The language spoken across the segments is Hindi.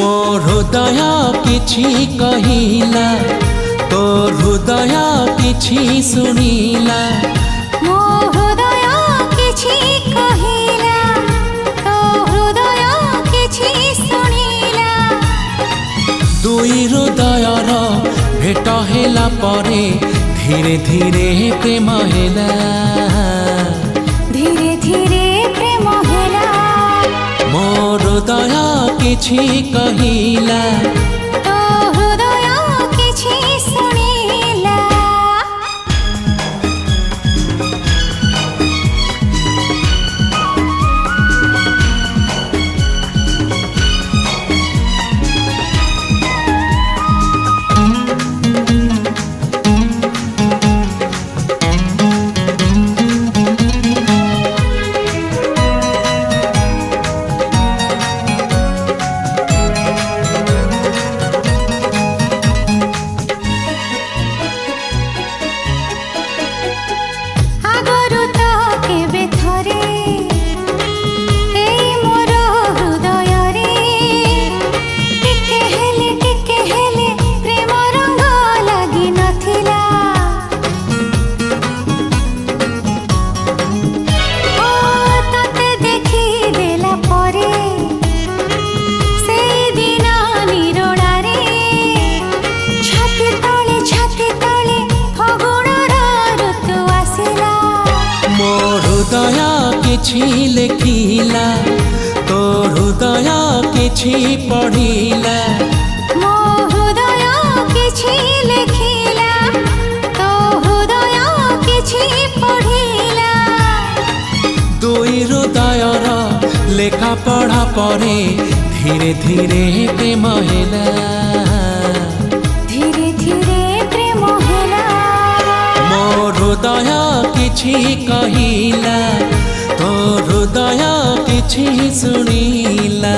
मोर हृदय किछि कहिला तो हृदय किछि सुनिला मो हृदय किछि कहिला तो हृदय किछि सुनिला दुई हृदयर भेट हेला परे धीरे धीरे प्रेम हेला धीरे धीरे प्रेम हेला मोर हृदय किछि कहिला तो हृदय किछि सुनिला हृदय किछि लेखिला तो हृदय किछि पढ़िला मो हृदय किछि लेखिला तो हृदय किछि पढ़िला दुई हृदयर लेखा पढ़ा परे धीरे धीरे प्रेम हेला धीरे धीरे प्रेम हेला मोर हृदय किछि कहिला तो हृदय किछि सुनिला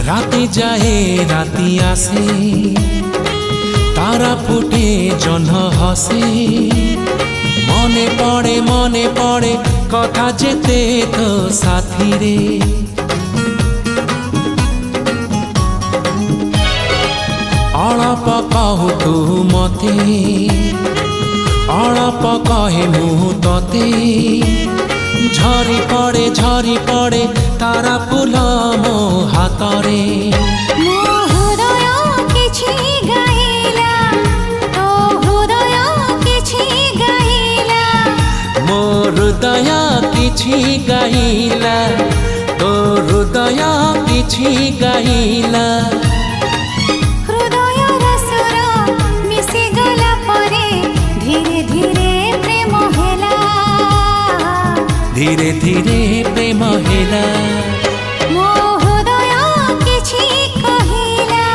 राति जाए राति आसे तारा फुटे जह्न हसे मने पड़े कथा जेते तो साथी रे अळप कहु तू मते अळप कहे मु तते झरी पड़े तारा फूल मो हातरे मो हृदय किछि गाइला तो हृदय किछि गाइला मो हृदय किछि गाइला तो हृदय किछि गाइला हृदय रसर मिसि गला परे धीरे धीरे प्रेम हेला धीरे धीरे प्रेम हेला मो हृदय किछि कहिला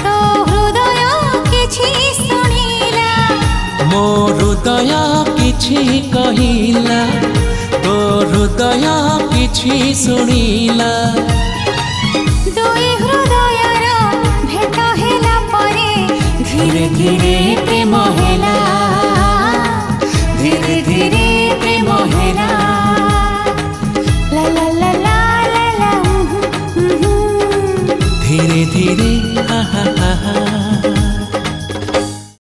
तो हृदय किछि सुनिला मो हृदय किछि कहिला तो हृदय किछि सुनिला दुई हृदयर भेट हेला परे धीरे धीरे प्रेम हेला।